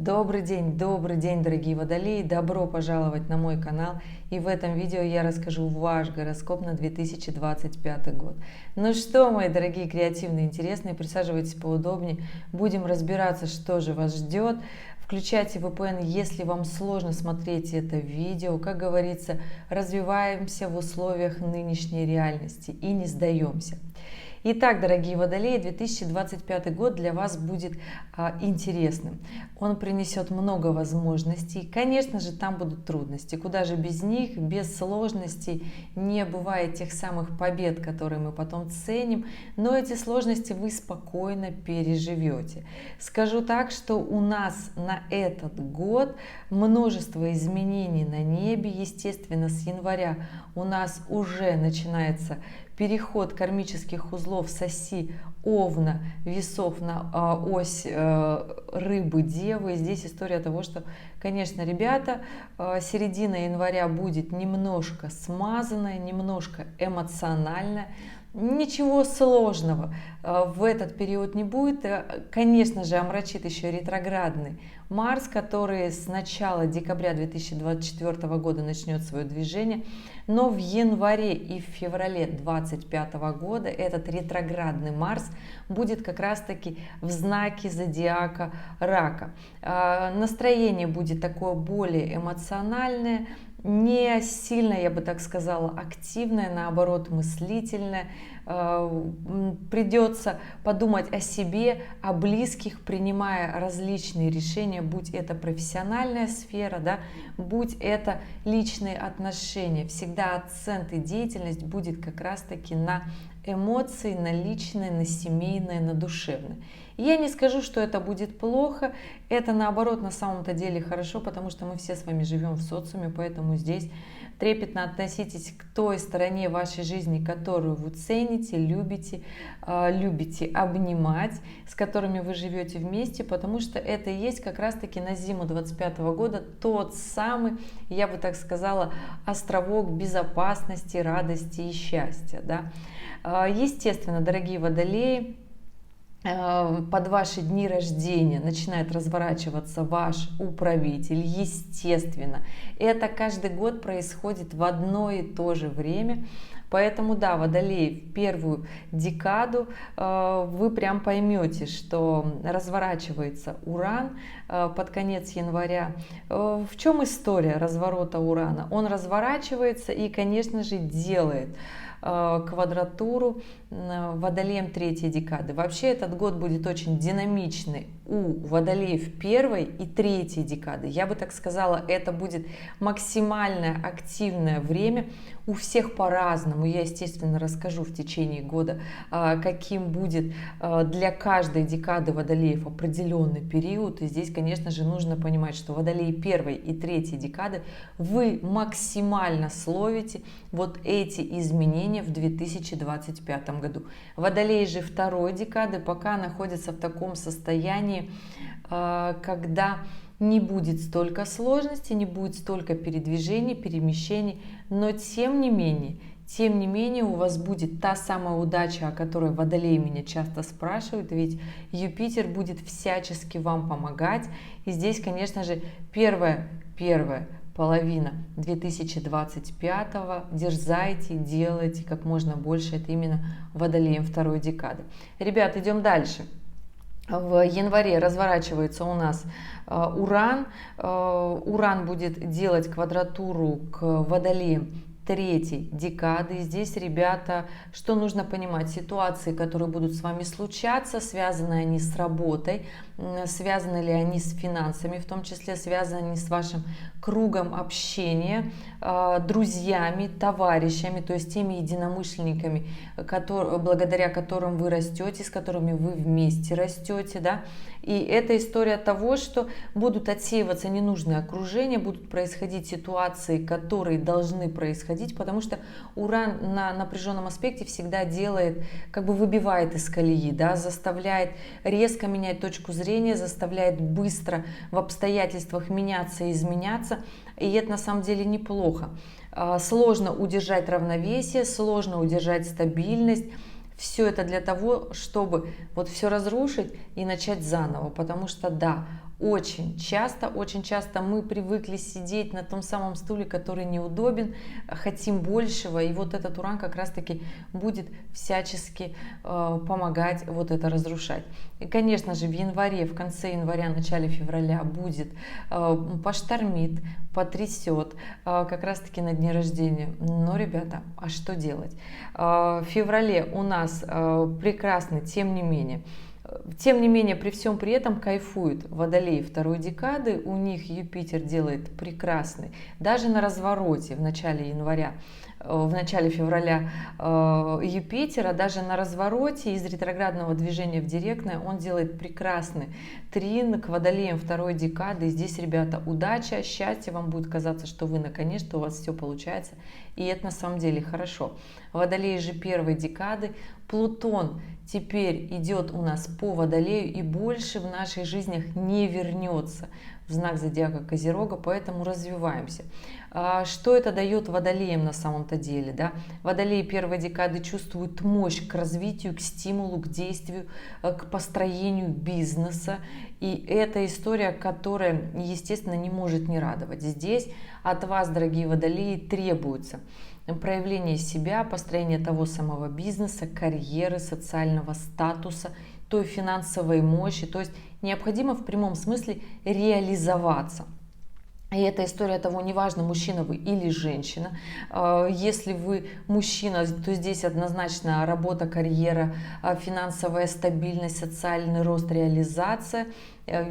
Добрый день, дорогие водолеи! Добро пожаловать на мой канал. И в этом видео я расскажу ваш гороскоп на 2025 год. Ну что, мои дорогие, креативные, интересные, присаживайтесь поудобнее. Будем разбираться, что же вас ждет. Включайте VPN, если вам сложно смотреть это видео. Как говорится, развиваемся в условиях нынешней реальности и не сдаемся. Итак, дорогие водолеи, 2025 год для вас будет интересным. Он принесет много возможностей. Конечно же, там будут трудности. Куда же без них, без сложностей. Не бывает тех самых побед, которые мы потом ценим. Но эти сложности вы спокойно переживете. Скажу так, что у нас на этот год множество изменений на небе. Естественно, с января у нас уже начинается переход кармических узлов с оси Овна, весов на ось Рыбы, Девы. И здесь история того, что, конечно, ребята, середина января будет немножко смазанная, немножко эмоциональная. Ничего сложного в этот период не будет. Конечно же, омрачит еще ретроградный Марс, который с начала декабря 2024 года начнет свое движение. Но в январе и в феврале 2025 года этот ретроградный Марс будет как раз-таки в знаке зодиака Рака. Настроение будет такое более эмоциональное, не сильно, я бы так сказала, активное, наоборот, мыслительное. Придется подумать о себе, о близких, принимая различные решения, будь это профессиональная сфера, да, будь это личные отношения. Всегда акцент и деятельность будет как раз-таки на эмоции, на личное, на семейное, на душевное. Я не скажу, что это будет плохо, это наоборот на самом-то деле хорошо, потому что мы все с вами живем в социуме, поэтому здесь трепетно относитесь к той стороне вашей жизни, которую вы цените, любите, любите обнимать, с которыми вы живете вместе, потому что это и есть как раз-таки на зиму 2025 года тот самый, я бы так сказала, островок безопасности, радости и счастья. Да? Естественно, дорогие водолеи, под ваши дни рождения начинает разворачиваться ваш управитель, естественно. Это каждый год происходит в одно и то же время. Поэтому, да, водолеи, в первую декаду вы прям поймете, что разворачивается Уран под конец января. В чем история разворота Урана? Он разворачивается и, конечно же, делает квадратуру водолеям третьей декады. Вообще этот год будет очень динамичный у водолеев первой и третьей декады. Я бы так сказала, это будет максимально активное время. У всех по-разному. Я, естественно, расскажу в течение года, каким будет для каждой декады водолеев определенный период. И здесь, конечно же, нужно понимать, что водолеи первой и третьей декады вы максимально словите вот эти изменения в 2025 году. Водолеи же второй декады пока находятся в таком состоянии, когда не будет столько сложностей, не будет столько передвижений, перемещений, но тем не менее у вас будет та самая удача, о которой водолеи меня часто спрашивают, ведь Юпитер будет всячески вам помогать. И здесь, конечно же, первая половина 2025 дерзайте, делайте как можно больше, это именно водолеем второй декады. Ребят, идем дальше. В январе разворачивается у нас Уран. Уран будет делать квадратуру к водолеям третьей декады. И здесь, ребята, что нужно понимать? Ситуации, которые будут с вами случаться, связаны они с работой, связаны ли они с финансами, в том числе связаны они с вашим кругом общения, друзьями, товарищами, то есть теми единомышленниками, благодаря которым вы растете, с которыми вы вместе растете, да. И это история того, что будут отсеиваться ненужные окружения, будут происходить ситуации, которые должны происходить, потому что Уран на напряженном аспекте всегда делает, как бы выбивает из колеи, да, заставляет резко менять точку зрения, заставляет быстро в обстоятельствах меняться и изменяться. И это на самом деле неплохо. Сложно удержать равновесие, сложно удержать стабильность. Все это для того, чтобы вот все разрушить и начать заново. Потому что да, очень часто мы привыкли сидеть на том самом стуле, который неудобен, хотим большего, и вот этот Уран как раз-таки будет всячески помогать вот это разрушать. И, конечно же, в январе, в конце января, начале февраля будет поштормит, потрясет, как раз-таки на дне рождения. Но, ребята, а что делать? В феврале у нас прекрасный, тем не менее, при всем при этом кайфуют водолеи второй декады, у них Юпитер делает прекрасный, даже на развороте в начале января, в начале февраля Юпитера, даже на развороте из ретроградного движения в директное он делает прекрасный трин к водолеям второй декады. И здесь, ребята, удача, счастье, вам будет казаться, что вы наконец-то, у вас все получается, и это на самом деле хорошо. Водолеи же первой декады, Плутон теперь идет у нас по водолею и больше в наших жизнях не вернется в знак зодиака Козерога, поэтому развиваемся. Что это дает водолеям на самом-то деле? Да? Водолеи первой декады чувствуют мощь к развитию, к стимулу, к действию, к построению бизнеса. И это история, которая, естественно, не может не радовать. Здесь от вас, дорогие водолеи, требуется проявление себя, построение того самого бизнеса, карьеры, социального статуса, той финансовой мощи. То есть необходимо в прямом смысле реализоваться. И эта история того, неважно, мужчина вы или женщина. Если вы мужчина, то здесь однозначно работа, карьера, финансовая стабильность, социальный рост, реализация.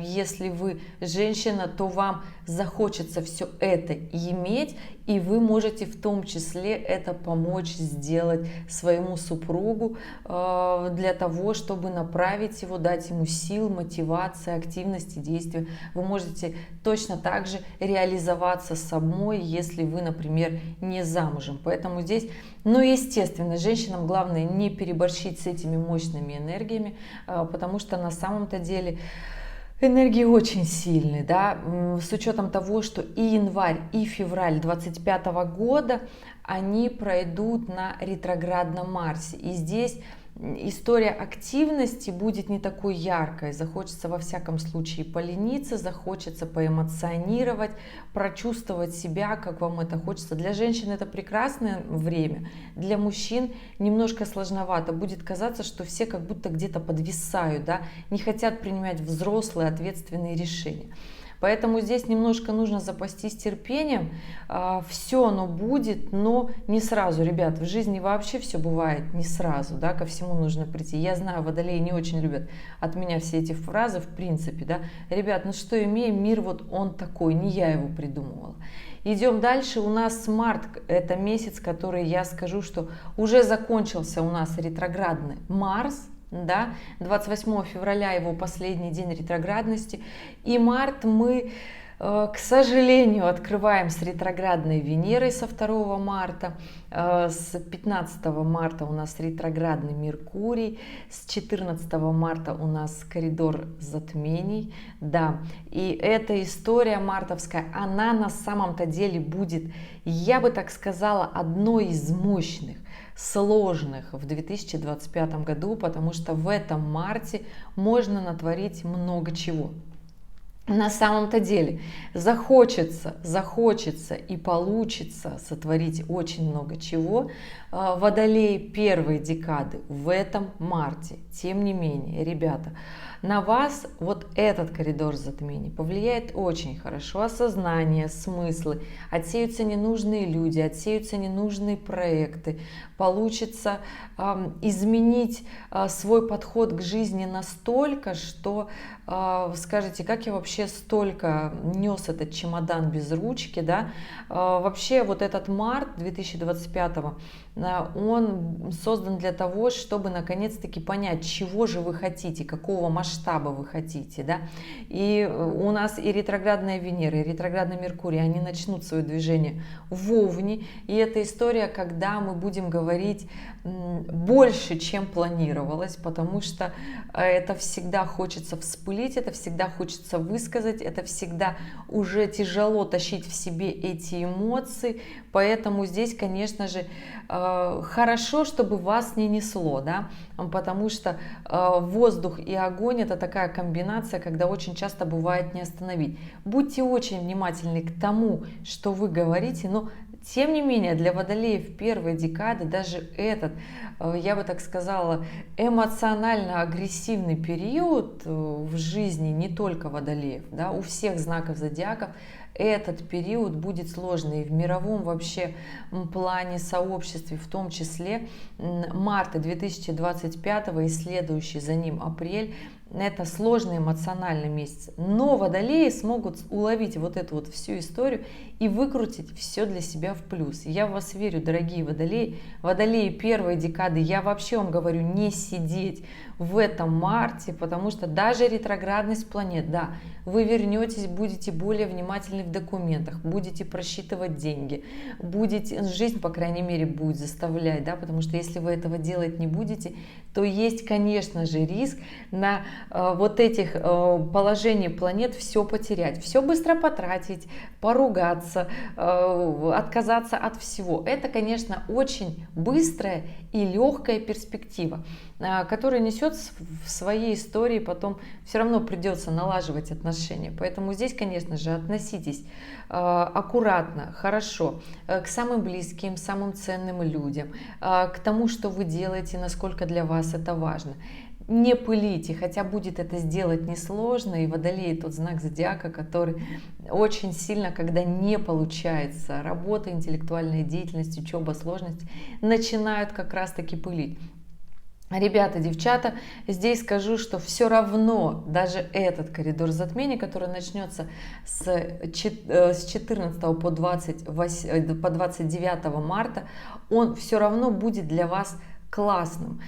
Если вы женщина, то вам захочется все это иметь, и вы можете в том числе это помочь сделать своему супругу для того, чтобы направить его, дать ему сил, мотивации, активности, действия. Вы можете точно так же реализоваться самой, если вы, например, не замужем. Поэтому здесь, ну, естественно, женщинам главное не переборщить с этими мощными энергиями, потому что на самом-то деле энергии очень сильные, да, с учетом того, что и январь, и февраль 2025 года, они пройдут на ретроградном Марсе. И здесь история активности будет не такой яркой, захочется во всяком случае полениться, захочется поэмоционировать, прочувствовать себя, как вам это хочется. Для женщин это прекрасное время, для мужчин немножко сложновато. Будет казаться, что все как будто где-то подвисают, да, не хотят принимать взрослые ответственные решения. Поэтому здесь немножко нужно запастись терпением. Все оно будет, но не сразу. Ребят, в жизни вообще все бывает не сразу, да, ко всему нужно прийти. Я знаю, водолеи не очень любят от меня все эти фразы, в принципе, да. Ребят, ну что имеем, мир вот он такой, не я его придумывала. Идем дальше. У нас март, это месяц, который, я скажу, что уже закончился у нас ретроградный Марс. Да, 28 февраля его последний день ретроградности, и март мы, к сожалению, открываем с ретроградной Венерой со 2 марта, с 15 марта у нас ретроградный Меркурий, с 14 марта у нас коридор затмений, да, и эта история мартовская, она на самом-то деле будет, я бы так сказала, одной из мощных, сложных в 2025 году, потому что в этом марте можно натворить много чего. На самом-то деле захочется и получится сотворить очень много чего. Водолеи первой декады в этом марте. Тем не менее, ребята, на вас вот этот коридор затмений повлияет очень хорошо. Осознание, смыслы, отсеются ненужные люди, отсеются ненужные проекты. Получится изменить свой подход к жизни настолько, что скажете, как я вообще столько нес этот чемодан без ручки, да? Вообще вот этот март 2025, он создан для того, чтобы наконец-таки понять, чего же вы хотите, какого масштаба вы хотите, да? И у нас и ретроградная Венера, и ретроградный Меркурий, они начнут свое движение в Овне, и это история, когда мы будем говорить больше, чем планировалось, потому что это всегда хочется вспылить, это всегда хочется высказать, высказать, это всегда уже тяжело тащить в себе эти эмоции, поэтому здесь, конечно же, хорошо, чтобы вас не несло, да, потому что воздух и огонь — это такая комбинация, когда очень часто бывает не остановить. Будьте очень внимательны к тому, что вы говорите, но тем не менее, для водолеев первой декады даже этот, я бы так сказала, эмоционально-агрессивный период в жизни не только водолеев, да, у всех знаков зодиака этот период будет сложный в мировом вообще плане, сообществе, в том числе марта 2025 и следующий за ним апрель. Это сложный эмоциональный месяц, но водолеи смогут уловить вот эту вот всю историю и выкрутить все для себя в плюс. Я в вас верю, дорогие водолеи. Водолеи первой декады, я вообще вам говорю, не сидеть в этом марте, потому что даже ретроградность планет, да, вы вернетесь, будете более внимательны в документах, будете просчитывать деньги, будете, жизнь, по крайней мере, будет заставлять, да, потому что если вы этого делать не будете, то есть, конечно же, риск на вот этих положениях планет все потерять, все быстро потратить, поругаться, отказаться от всего. Это, конечно, очень быстрая и легкая перспектива, которая несет в своей истории потом все равно придется налаживать отношения. Поэтому здесь, конечно же, относитесь аккуратно, хорошо к самым близким, самым ценным людям, к тому, что вы делаете, насколько для вас это важно. Не пылите, хотя будет это сделать несложно, и водолей тот знак зодиака, который очень сильно, когда не получается работа, интеллектуальная деятельность, учеба, сложности, начинают как раз-таки пылить. Ребята, девчата, здесь скажу, что все равно даже этот коридор затмений, который начнется с 14 по 29 марта, он все равно будет для вас классным.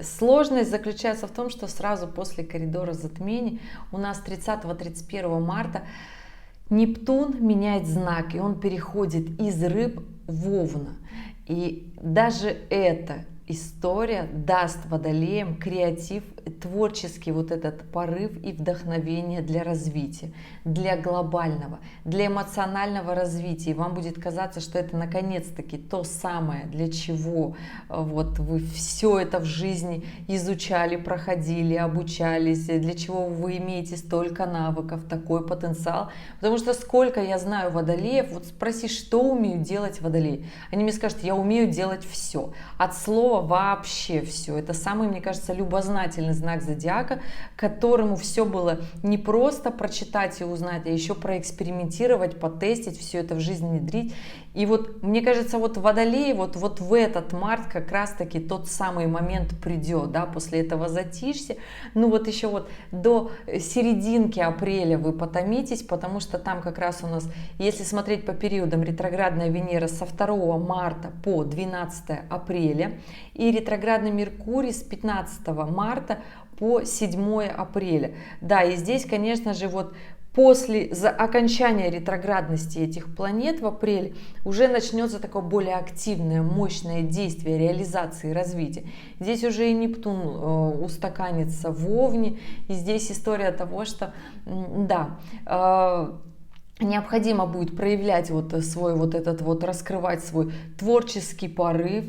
Сложность заключается в том, что сразу после коридора затмений у нас 30-31 марта Нептун меняет знак, и он переходит из Рыб в Овна. И даже эта история даст водолеям креатив, творческий вот этот порыв и вдохновение для развития, для глобального, для эмоционального развития. И вам будет казаться, что это наконец-таки то самое, для чего вот вы все это в жизни изучали, проходили, обучались, для чего вы имеете столько навыков, такой потенциал. Потому что сколько я знаю водолеев, вот спроси, что умеют делать водолеи. Они мне скажут, я умею делать все. От слова вообще все. Это самый, мне кажется, любознательный знак зодиака, которому все было не просто прочитать и узнать, а еще проэкспериментировать, потестить, все это в жизнь внедрить. И вот, мне кажется, вот водолей, вот в этот март как раз-таки тот самый момент придет, да, после этого затишья. Ну вот еще вот до серединки апреля вы потомитесь, потому что там как раз у нас, если смотреть по периодам, ретроградная Венера со 2 марта по 12 апреля и ретроградный Меркурий с 15 марта по 7 апреля. Да, и здесь, конечно же, вот после окончания ретроградности этих планет в апреле уже начнется такое более активное, мощное действие реализации, развития. Здесь уже и Нептун устаканится в Овне, и здесь история того, что да, необходимо будет проявлять вот свой вот этот вот, раскрывать свой творческий порыв,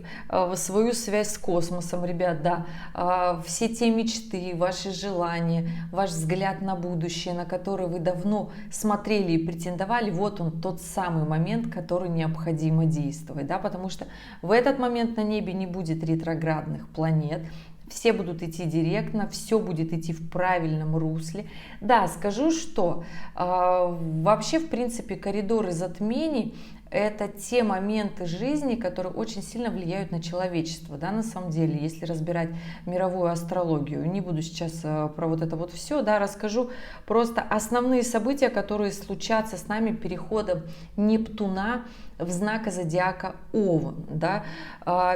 свою связь с космосом, ребят, да, все те мечты, ваши желания, ваш взгляд на будущее, на который вы давно смотрели и претендовали, вот он тот самый момент, который необходимо действовать, да, потому что в этот момент на небе не будет ретроградных планет, все будут идти директно, все будет идти в правильном русле. Да, скажу, что вообще, в принципе, коридоры затмений — это те моменты жизни, которые очень сильно влияют на человечество, да, на самом деле, если разбирать мировую астрологию. Не буду сейчас про вот это вот все, да, расскажу просто основные события, которые случатся с нами переходом Нептуна в знак зодиака Овен, да.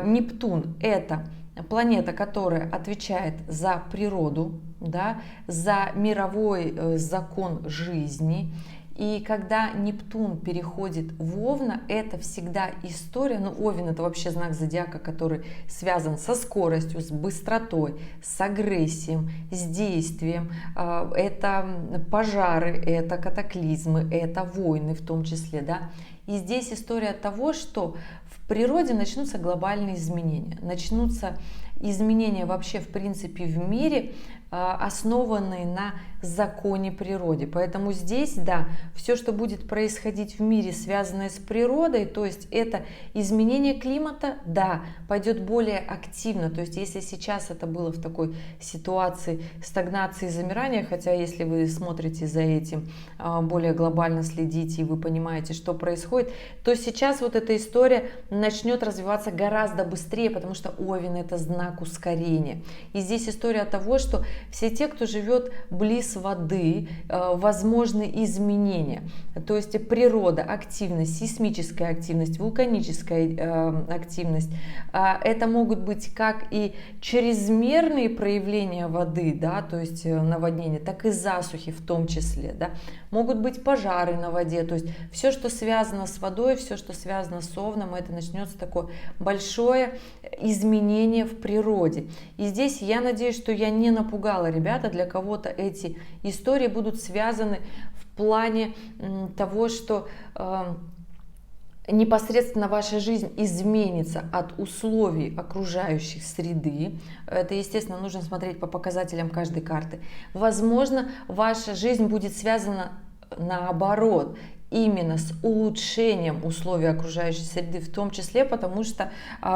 Нептун — это планета, которая отвечает за природу, да, за мировой закон жизни. И когда Нептун переходит в Овна, это всегда история, ну, Овен это вообще знак зодиака, который связан со скоростью, с быстротой, с агрессией, с действием. Это пожары, это катаклизмы, это войны в том числе, да. И здесь история того, что в природе начнутся глобальные изменения, начнутся изменения вообще в принципе в мире, основанные на законе природы. Поэтому здесь, да, все, что будет происходить в мире, связанное с природой, то есть это изменение климата, да, пойдет более активно. То есть если сейчас это было в такой ситуации стагнации, замирания, хотя если вы смотрите за этим, более глобально следите, и вы понимаете, что происходит, то сейчас вот эта история начнет развиваться гораздо быстрее, потому что Овен это знак ускорения. И здесь история того, что все те, кто живет близ воды, возможны изменения. То есть природа, активность, сейсмическая активность, вулканическая активность. Это могут быть как и чрезмерные проявления воды, да, то есть наводнения, так и засухи в том числе. Да. Могут быть пожары на воде. То есть все, что связано с водой, все, что связано с Овном, это начнется такое большое изменение в природе. И здесь я надеюсь, что я не напугала, ребята. Для кого-то эти истории будут связаны в плане того, что непосредственно ваша жизнь изменится от условий окружающих среды. Это, естественно, нужно смотреть по показателям каждой карты. Возможно, ваша жизнь будет связана наоборот, именно с улучшением условий окружающей среды, в том числе, потому что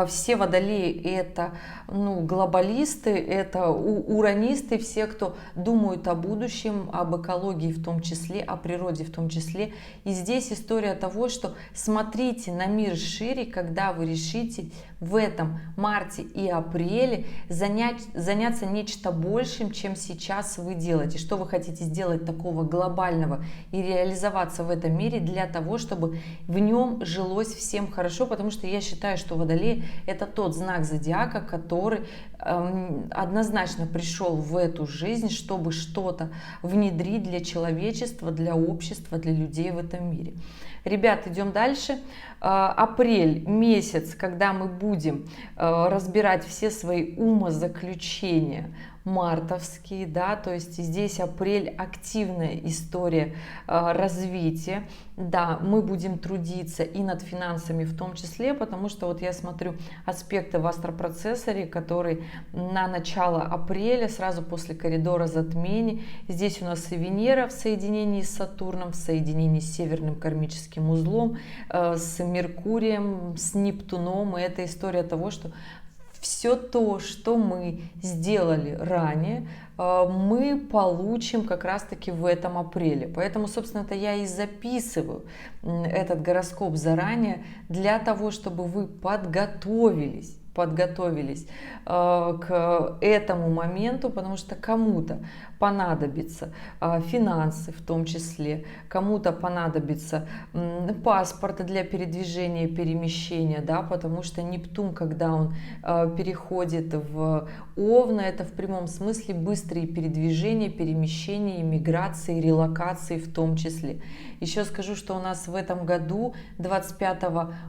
все водолеи это глобалисты, это уранисты, все, кто думают о будущем, об экологии в том числе, о природе в том числе. И здесь история того, что смотрите на мир шире, когда вы решите в этом марте и апреле заняться нечто большим, чем сейчас вы делаете. Что вы хотите сделать такого глобального и реализоваться в этом мире для того, чтобы в нем жилось всем хорошо, потому что я считаю, что Водолей это тот знак зодиака, который однозначно пришел в эту жизнь, чтобы что-то внедрить для человечества, для общества, для людей в этом мире. Ребят, идем дальше. Апрель месяц, когда мы будем разбирать все свои умозаключения мартовские, да, то есть здесь апрель активная история развития, да, мы будем трудиться и над финансами в том числе, потому что вот я смотрю аспекты в астропроцессоре, который на начало апреля, сразу после коридора затмений, здесь у нас и Венера в соединении с Сатурном, в соединении с северным кармическим узлом, с Меркурием, с Нептуном, и это история того, что все то, что мы сделали ранее, мы получим как раз-таки в этом апреле. Поэтому, собственно, это я и записываю этот гороскоп заранее для того, чтобы вы подготовились к этому моменту, потому что кому-то понадобится финансы в том числе, кому-то понадобится паспорт для передвижения, перемещения, да, потому что Нептун, когда он переходит в Овна, это в прямом смысле быстрые передвижения, перемещения, иммиграции, релокации в том числе. Еще скажу, что у нас в этом году 25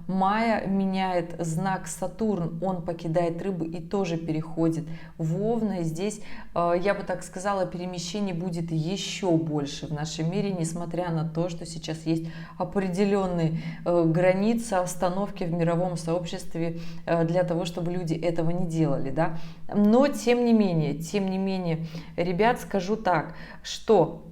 мая меняет знак Сатурн, он покидает Рыбы и тоже переходит в Овна. И здесь, я бы так сказала, перемещений будет еще больше в нашем мире, несмотря на то, что сейчас есть определенные границы, остановки в мировом сообществе для того, чтобы люди этого не делали, да. Но тем не менее, ребят, скажу так, что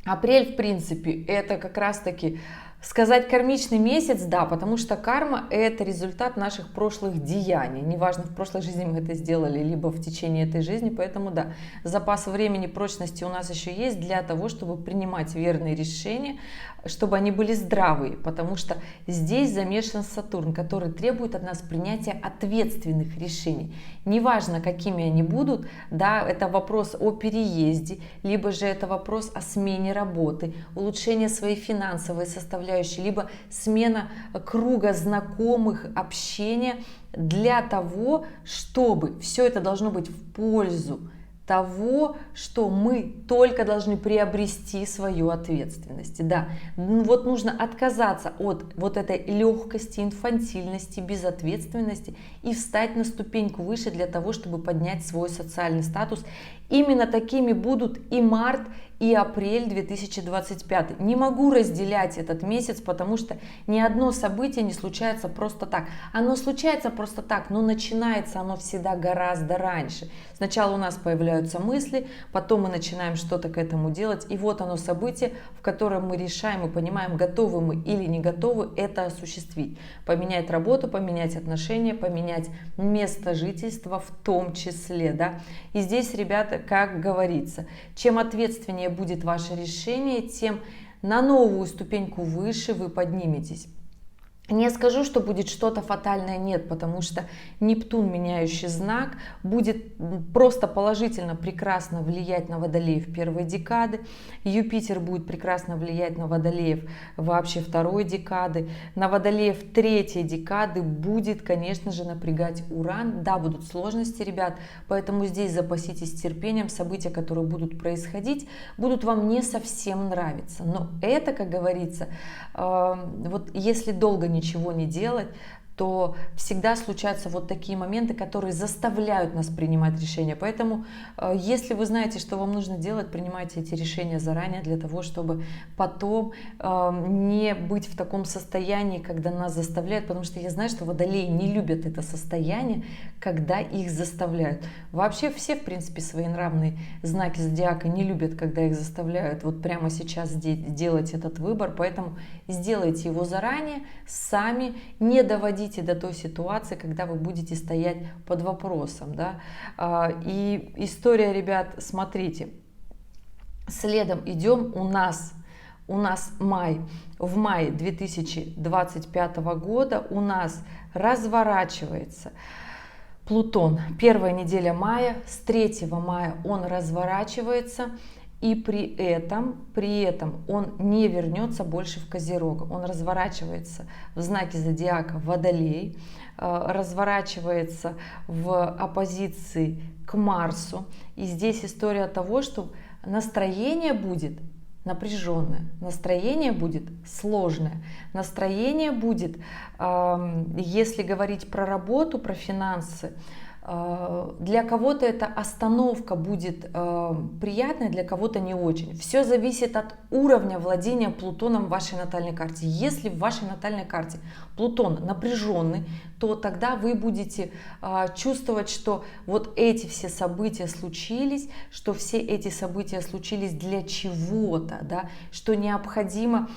апрель, в принципе, это как раз-таки сказать кармичный месяц, да, потому что карма это результат наших прошлых деяний. Неважно, в прошлой жизни мы это сделали, либо в течение этой жизни, поэтому да, запас времени, прочности у нас еще есть для того, чтобы принимать верные решения, чтобы они были здравые, потому что здесь замешан Сатурн, который требует от нас принятия ответственных решений. Неважно, какими они будут, да, это вопрос о переезде, либо же это вопрос о смене работы, улучшение своей финансовой составляющей, либо смена круга знакомых, общения, для того, чтобы все это должно быть в пользу того, что мы только должны приобрести свою ответственность. Да, вот нужно отказаться от вот этой легкости, инфантильности, безответственности и встать на ступеньку выше для того, чтобы поднять свой социальный статус. Именно такими будут и март, и апрель 2025. Не могу разделять этот месяц, потому что ни одно событие не случается просто так. Оно случается просто так, но начинается оно всегда гораздо раньше. Сначала у нас появляются мысли, потом мы начинаем что-то к этому делать, и вот оно событие, в котором мы решаем и понимаем, готовы мы или не готовы это осуществить. Поменять работу, поменять отношения, поменять место жительства в том числе. Да? И здесь, ребята, как говорится, чем ответственнее будет ваше решение, тем на новую ступеньку выше вы подниметесь. Не скажу, что будет что-то фатальное, нет, потому что Нептун, меняющий знак, будет просто положительно, прекрасно влиять на водолеев первой декады. Юпитер будет прекрасно влиять на водолеев вообще второй декады. На водолеев третьей декады будет, конечно же, напрягать Уран. Да, будут сложности, ребят, поэтому здесь запаситесь терпением. События, которые будут происходить, будут вам не совсем нравиться. Но это, как говорится, вот если долго ничего не делать, то всегда случаются вот такие моменты, которые заставляют нас принимать решения. Поэтому, если вы знаете, что вам нужно делать, принимайте эти решения заранее для того, чтобы потом не быть в таком состоянии, когда нас заставляют, потому что я знаю, что водолеи не любят это состояние, когда их заставляют. Вообще все, в принципе, своенравные знаки зодиака не любят, когда их заставляют вот прямо сейчас делать этот выбор, поэтому сделайте его заранее, сами, не доводите до той ситуации, когда вы будете стоять под вопросом. Да? И история, ребят, смотрите, следом идем, у нас май. В мае 2025 года у нас разворачивается Плутон. Первая неделя мая, с 3 мая он разворачивается. И при этом он не вернется больше в Козерога. Он разворачивается в знаке зодиака Водолей, разворачивается в оппозиции к Марсу. И здесь история того, что настроение будет напряженное, настроение будет сложное, настроение будет, если говорить про работу, про финансы, для кого-то эта остановка будет приятной, для кого-то не очень. Все зависит от уровня владения Плутоном в вашей натальной карте. Если в вашей натальной карте Плутон напряженный, то тогда вы будете чувствовать, что вот эти все события случились, что все эти события случились для чего-то, да, что необходимо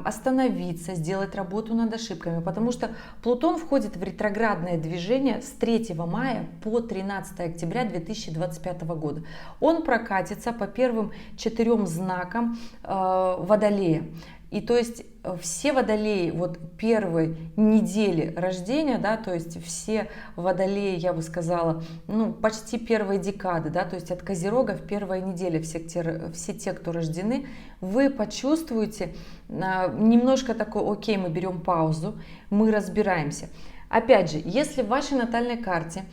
остановиться, сделать работу над ошибками, потому что Плутон входит в ретроградное движение с 3 мая по 13 октября 2025 года. Он прокатится по первым 4 знакам Водолея. И то есть все водолеи вот первой недели рождения, да, то есть все водолеи, я бы сказала, ну, почти первой декады, да, то есть от Козерога в первой неделе все те, кто рождены, вы почувствуете немножко такой, окей, мы берем паузу, мы разбираемся. Опять же, если в вашей натальной карте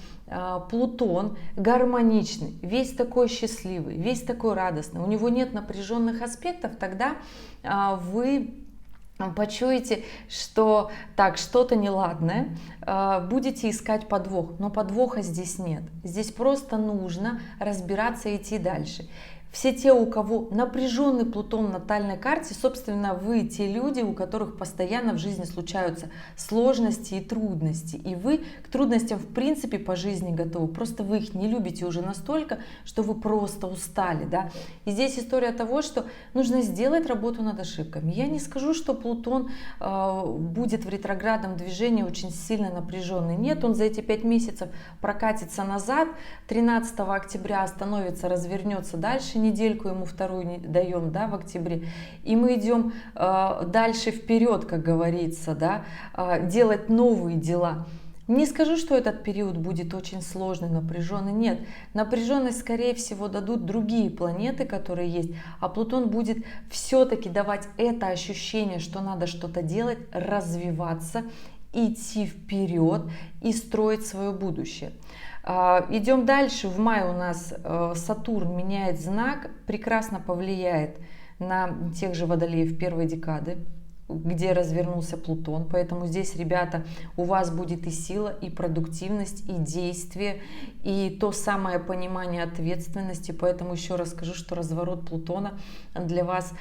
Плутон гармоничный, весь такой счастливый, весь такой радостный, у него нет напряженных аспектов, тогда вы почуете, что так, что-то неладное, будете искать подвох, но подвоха здесь нет. Здесь просто нужно разбираться и идти дальше. Все те, у кого напряженный Плутон в натальной карте, собственно, вы те люди, у которых постоянно в жизни случаются сложности и трудности. И вы к трудностям в принципе по жизни готовы. Просто вы их не любите уже настолько, что вы просто устали. Да? И здесь история того, что нужно сделать работу над ошибками. Я не скажу, что Плутон будет в ретроградном движении очень сильно напряженный. Нет, он за эти 5 месяцев прокатится назад, 13 октября остановится, развернется дальше, недельку ему вторую даем, да, в октябре, и мы идем дальше вперед, как говорится, да, делать новые дела. Не скажу, что этот период будет очень сложный, напряженный, нет. Напряженность, скорее всего, дадут другие планеты, которые есть, а Плутон будет все-таки давать это ощущение, что надо что-то делать, развиваться, идти вперед и строить свое будущее. Идем дальше. В мае у нас Сатурн меняет знак, прекрасно повлияет на тех же водолеев первой декады, где развернулся Плутон. Поэтому здесь, ребята, у вас будет и сила, и продуктивность, и действие, и то самое понимание ответственности. Поэтому еще раз скажу, что разворот Плутона для вас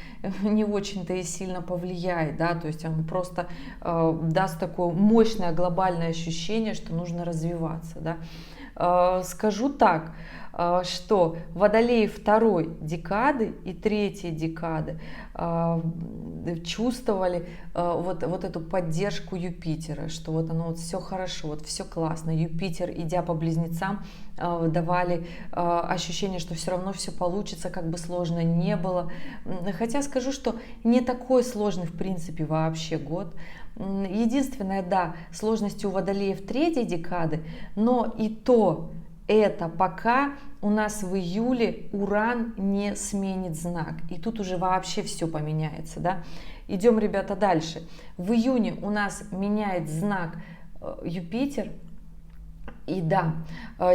не очень-то и сильно повлияет, да, то есть он просто даст такое мощное глобальное ощущение, что нужно развиваться, да. Скажу так, что водолеи второй декады и третьей декады чувствовали вот эту поддержку Юпитера, что вот оно вот все хорошо, вот все классно. Юпитер, идя по близнецам, давали ощущение, что все равно все получится, как бы сложно не было. Хотя скажу, что не такой сложный в принципе вообще год. Единственное, да, сложности у водолеев третьей декады, но и то это пока у нас в июле Уран не сменит знак. И тут уже вообще все поменяется, да. Идем, ребята, дальше. В июне у нас меняет знак Юпитер. И да,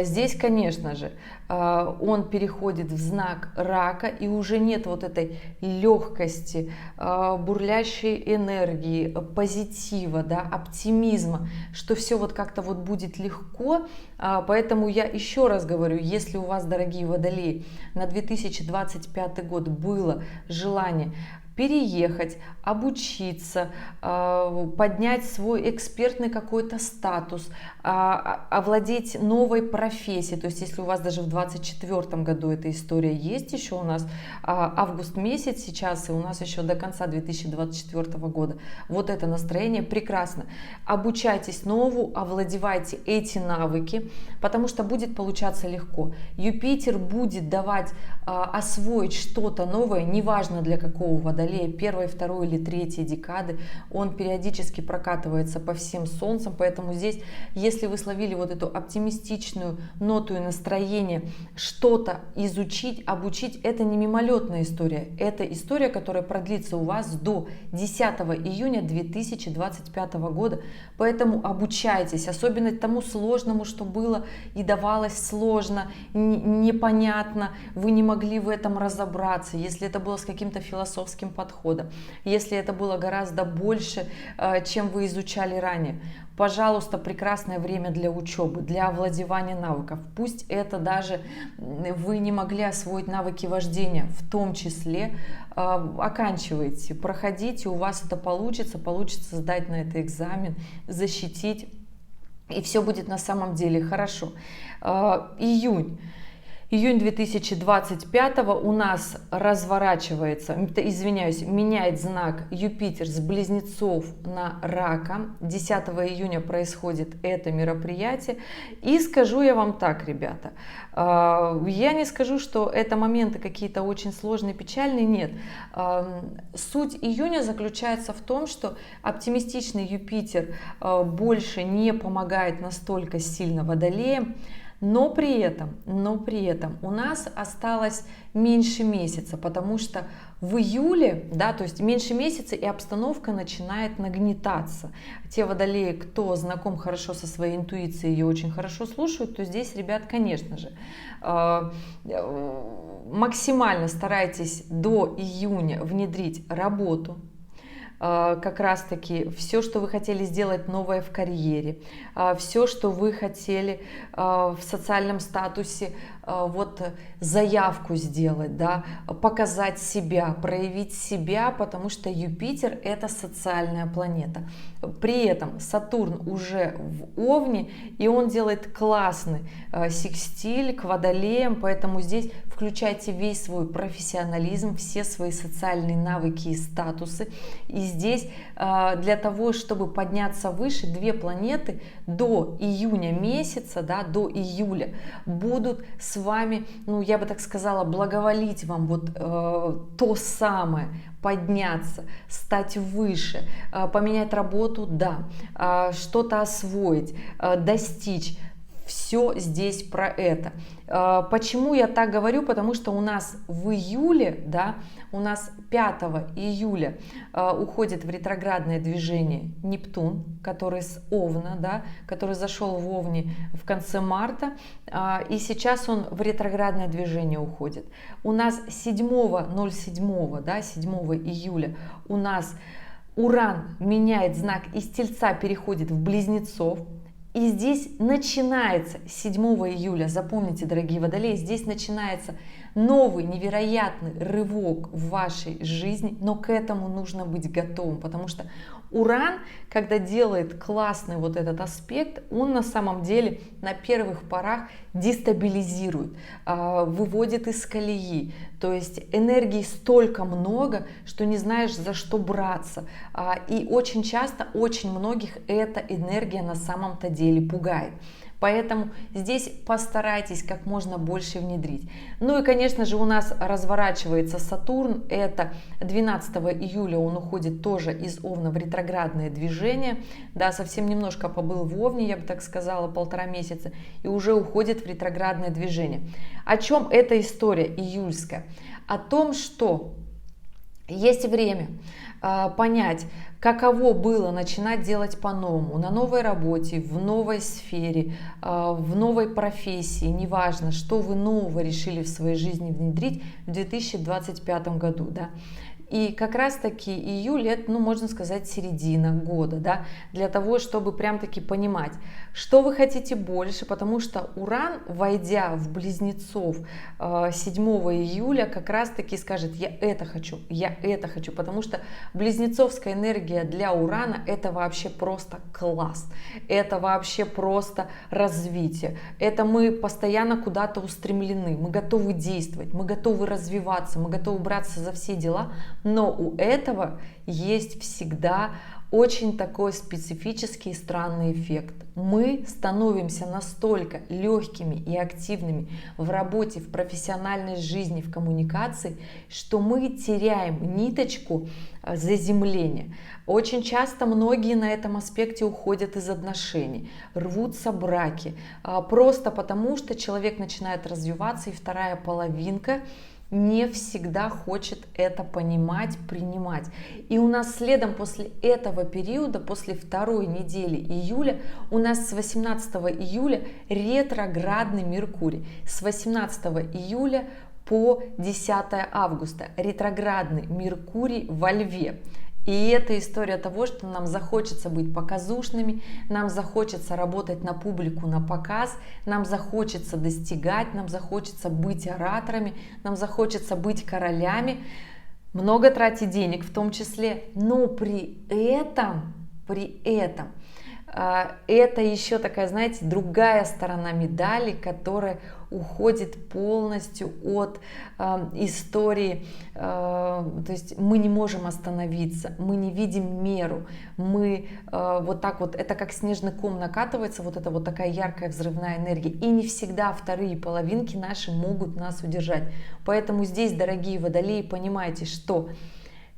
здесь, конечно же, он переходит в знак Рака, и уже нет вот этой легкости, бурлящей энергии, позитива, да, оптимизма, что все вот как-то вот будет легко. Поэтому я еще раз говорю, если у вас, дорогие водолеи, на 2025 год было желание переехать, обучиться, поднять свой экспертный какой-то статус, овладеть новой профессией. То есть если у вас даже в 2024 году эта история есть, еще у нас август месяц сейчас, и у нас еще до конца 2024 года. Вот это настроение прекрасно. Обучайтесь новому, овладевайте эти навыки, потому что будет получаться легко. Юпитер будет давать освоить что-то новое, неважно для какого водолея, первой, второй или третьей декады, он периодически прокатывается по всем солнцам, поэтому здесь, если вы словили вот эту оптимистичную ноту и настроение, что-то изучить, обучить, это не мимолетная история, это история, которая продлится у вас до 10 июня 2025 года, поэтому обучайтесь, особенно тому сложному, что было и давалось сложно, непонятно, вы не могли в этом разобраться, если это было с каким-то философским подходом, если это было гораздо больше, чем вы изучали ранее. Пожалуйста, прекрасное время для учебы, для овладевания навыков. Пусть это даже вы не могли освоить навыки вождения, в том числе оканчивайте, проходите, у вас это получится сдать на это экзамен, защитить, и все будет на самом деле хорошо. Июнь 2025 у нас разворачивается, извиняюсь, меняет знак Юпитер с Близнецов на Рака. 10 июня происходит это мероприятие. И скажу я вам так, ребята, я не скажу, что это моменты какие-то очень сложные, печальные, нет. Суть июня заключается в том, что оптимистичный Юпитер больше не помогает настолько сильно водолеям. Но при этом у нас осталось меньше месяца, потому что в июле, да, то есть меньше месяца, и обстановка начинает нагнетаться. Те водолеи, кто знаком хорошо со своей интуицией, ее очень хорошо слушают, то здесь, ребят, конечно же, максимально старайтесь до июня внедрить работу, как раз-таки все, что вы хотели сделать новое в карьере, все, что вы хотели в социальном статусе, вот заявку сделать, да, показать себя, проявить себя, потому что Юпитер — это социальная планета. При этом Сатурн уже в Овне, и он делает классный секстиль к водолеям, поэтому здесь включайте весь свой профессионализм, все свои социальные навыки и статусы. И здесь для того, чтобы подняться выше, две планеты до июня месяца, да, до июля будут с вами, ну, я бы так сказала, благоволить вам вот то самое, подняться, стать выше, поменять работу, да, что-то освоить, достичь. все здесь про это. Почему я так говорю? Потому что у нас в июле, да, у нас 5 июля уходит в ретроградное движение Нептун, который с Овна, да, который зашел в Овне в конце марта, и сейчас он в ретроградное движение уходит. У нас 7.07, да, 7 июля у нас Уран меняет знак, из Тельца переходит в Близнецов. И здесь начинается 7 июля, запомните, дорогие водолеи, здесь начинается новый невероятный рывок в вашей жизни, но к этому нужно быть готовым, потому что Уран, когда делает классный вот этот аспект, он на самом деле на первых порах дестабилизирует, выводит из колеи, то есть энергии столько много, что не знаешь, за что браться, и очень часто, очень многих эта энергия на самом-то деле пугает. Поэтому здесь постарайтесь как можно больше внедрить. Ну и, конечно же, у нас разворачивается Сатурн. Это 12 июля он уходит тоже из Овна в ретроградное движение. Да, совсем немножко побыл в Овне, я бы так сказала, 1,5 месяца. И уже уходит в ретроградное движение. О чем эта история июльская? О том, что есть время понять, каково было начинать делать по-новому, на новой работе, в новой сфере, в новой профессии, неважно, что вы нового решили в своей жизни внедрить в 2025 году, да. И как раз-таки июль, это, ну, можно сказать, середина года, да, для того, чтобы прям-таки понимать, что вы хотите больше, потому что Уран, войдя в Близнецов 7 июля, как раз-таки скажет: я это хочу, потому что близнецовская энергия для Урана — это вообще просто класс, это вообще просто развитие, это мы постоянно куда-то устремлены, мы готовы действовать, мы готовы развиваться, мы готовы браться за все дела. Но у этого есть всегда очень такой специфический и странный эффект. Мы становимся настолько легкими и активными в работе, в профессиональной жизни, в коммуникации, что мы теряем ниточку заземления. Очень часто многие на этом аспекте уходят из отношений, рвутся браки, просто потому что человек начинает развиваться, и вторая половинка не всегда хочет это понимать, принимать. И у нас следом после этого периода, после второй недели июля, у нас с 18 июля ретроградный Меркурий. С 18 июля по 10 августа ретроградный Меркурий во Льве. И это история того, что нам захочется быть показушными, нам захочется работать на публику, на показ, нам захочется достигать, нам захочется быть ораторами, нам захочется быть королями, много тратить денег в том числе, но при этом это еще такая, знаете, другая сторона медали, которая уходит полностью от истории, то есть мы не можем остановиться, мы не видим меру, мы вот так вот, это как снежный ком накатывается, вот это вот такая яркая взрывная энергия, и не всегда вторые половинки наши могут нас удержать. Поэтому здесь, дорогие водолеи, понимайте, что,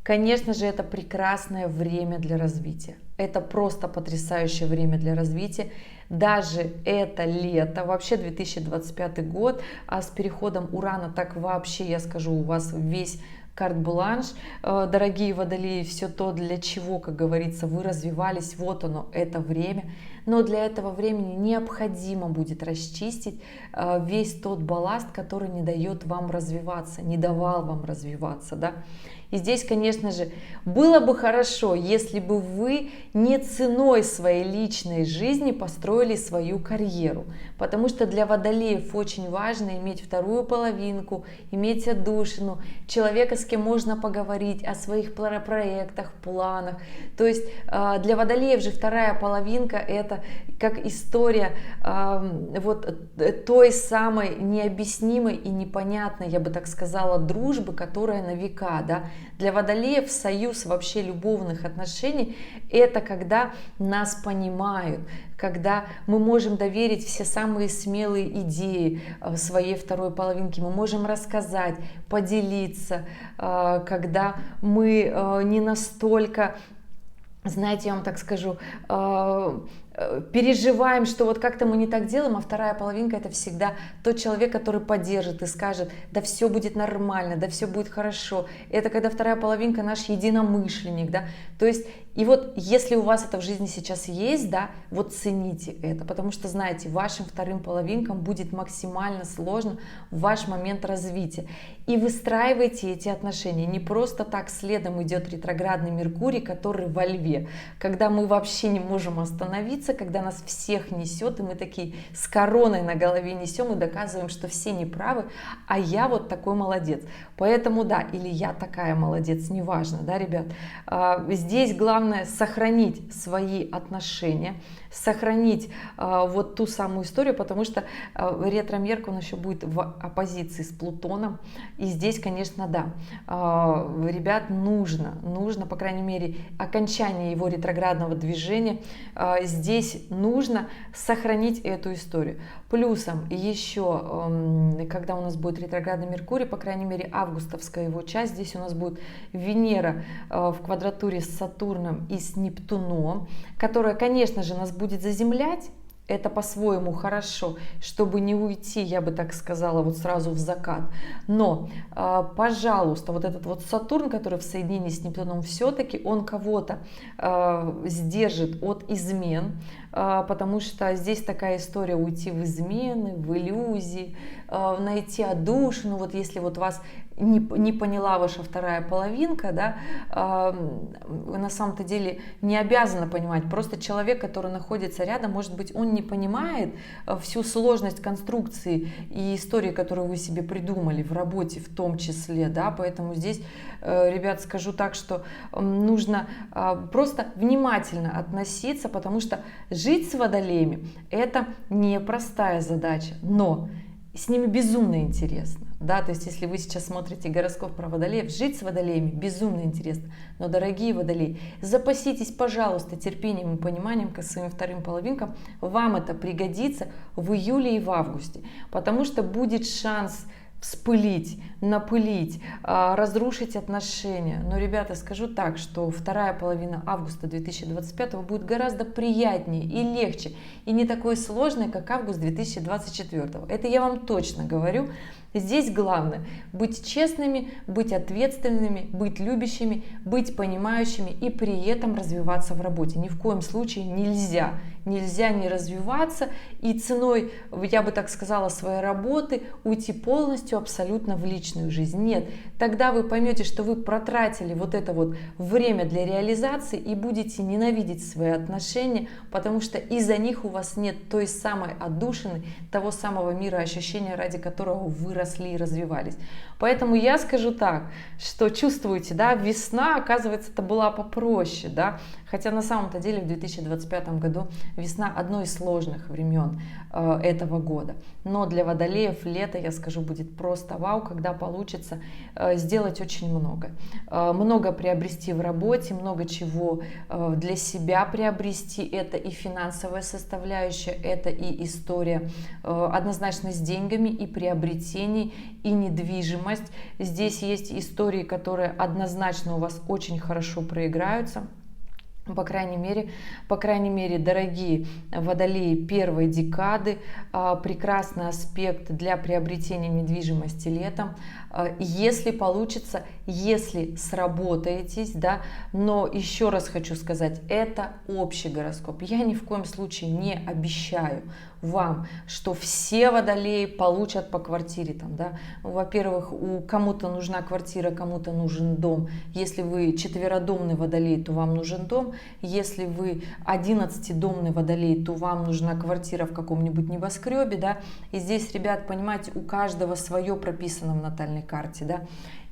конечно же, это прекрасное время для развития. Это просто потрясающее время для развития. Даже это лето, вообще 2025 год, а с переходом Урана так вообще, я скажу, у вас весь карт-бланш, дорогие водолеи, все то, для чего, как говорится, вы развивались, вот оно, это время. Но для этого времени необходимо будет расчистить весь тот балласт, который не дает вам развиваться, не давал вам развиваться, да. И здесь, конечно же, было бы хорошо, если бы вы не ценой своей личной жизни построили свою карьеру. Потому что для водолеев очень важно иметь вторую половинку, иметь отдушину, человека, с кем можно поговорить о своих проектах, планах. То есть для водолеев же вторая половинка — это как история вот той самой необъяснимой и непонятной, я бы так сказала, дружбы, которая на века, да. Для водолеев союз вообще любовных отношений — это когда нас понимают, когда мы можем доверить все самые смелые идеи своей второй половинке, мы можем рассказать, поделиться, когда мы не настолько, знаете, я вам так скажу, переживаем, что вот как-то мы не так делаем, а вторая половинка это всегда тот человек, который поддержит и скажет, да все будет нормально, да все будет хорошо. Это когда вторая половинка наш единомышленник, да, то есть и вот если у вас это в жизни сейчас есть, да, вот цените это, потому что, знаете, вашим вторым половинкам будет максимально сложно в ваш момент развития. И выстраивайте эти отношения. Не просто так следом идет ретроградный Меркурий, который во Льве, когда мы вообще не можем остановиться, когда нас всех несет, и мы такие с короной на голове несем и доказываем, что все неправы, а я вот такой молодец. Поэтому да, или я такая молодец, неважно, да, ребят. Здесь главное сохранить свои отношения, сохранить вот ту самую историю, потому что ретро-Меркурий, он еще будет в оппозиции с Плутоном, и здесь, конечно, да, ребят, нужно, по крайней мере, окончание его ретроградного движения, здесь нужно сохранить эту историю. Плюсом еще, когда у нас будет ретроградный Меркурий, по крайней мере, августовская его часть, здесь у нас будет Венера в квадратуре с Сатурном и с Нептуном, которая, конечно же, нас будет заземлять. Это по-своему хорошо, чтобы не уйти, я бы так сказала, вот сразу в закат. Но, пожалуйста, вот этот вот Сатурн, который в соединении с Нептуном, все-таки он кого-то сдержит от измен, потому что здесь такая история: уйти в измены, в иллюзии, найти отдушину. Вот если вот вас не поняла ваша вторая половинка, да, на самом-то деле не обязана понимать. Просто человек, который находится рядом, может быть, он не понимает всю сложность конструкции и истории, которую вы себе придумали в работе в том числе, да, поэтому здесь, ребят, скажу так, что нужно просто внимательно относиться, потому что жить с водолеями это непростая задача, но с ними безумно интересно. Да, то есть, если вы сейчас смотрите гороскоп про водолеев, жить с водолеями безумно интересно. Но, дорогие водолеи, запаситесь, пожалуйста, терпением и пониманием к своим вторым половинкам. Вам это пригодится в июле и в августе, потому что будет шанс вспылить, напылить, разрушить отношения. Но, ребята, скажу так, что вторая половина августа 2025 будет гораздо приятнее и легче, и не такой сложной, как август 2024. Это я вам точно говорю. Здесь главное быть честными, быть ответственными, быть любящими, быть понимающими и при этом развиваться в работе. Ни в коем случае нельзя не развиваться и ценой, я бы так сказала, своей работы уйти полностью абсолютно в личную жизнь. Нет, тогда вы поймете, что вы протратили вот это вот время для реализации и будете ненавидеть свои отношения, потому что из-за них у вас нет той самой отдушины, того самого мира ощущения, ради которого вы росли и развивались. Поэтому я скажу так, что чувствуете, да, весна, оказывается, это была попроще, да, хотя на самом-то деле в 2025 году весна одно из сложных времен этого года. Но для водолеев лето, я скажу, будет просто вау, когда получится сделать очень много. Много приобрести в работе, много чего для себя приобрести. Это и финансовая составляющая, это и история однозначно с деньгами, и приобретений, и недвижимость. Здесь есть истории, которые однозначно у вас очень хорошо проиграются. По крайней мере, дорогие водолеи первой декады, прекрасный аспект для приобретения недвижимости летом. Если получится, если сработаетесь, да, но еще раз хочу сказать, это общий гороскоп. Я ни в коем случае не обещаю вам, что все водолеи получат по квартире там, да. Во-первых, кому-то нужна квартира, кому-то нужен дом. Если вы четверодомный водолей, то вам нужен дом. Если вы 11-домный водолей, то вам нужна квартира в каком-нибудь небоскребе, да. И здесь, ребят, понимаете, у каждого свое прописано в натальной карте, да.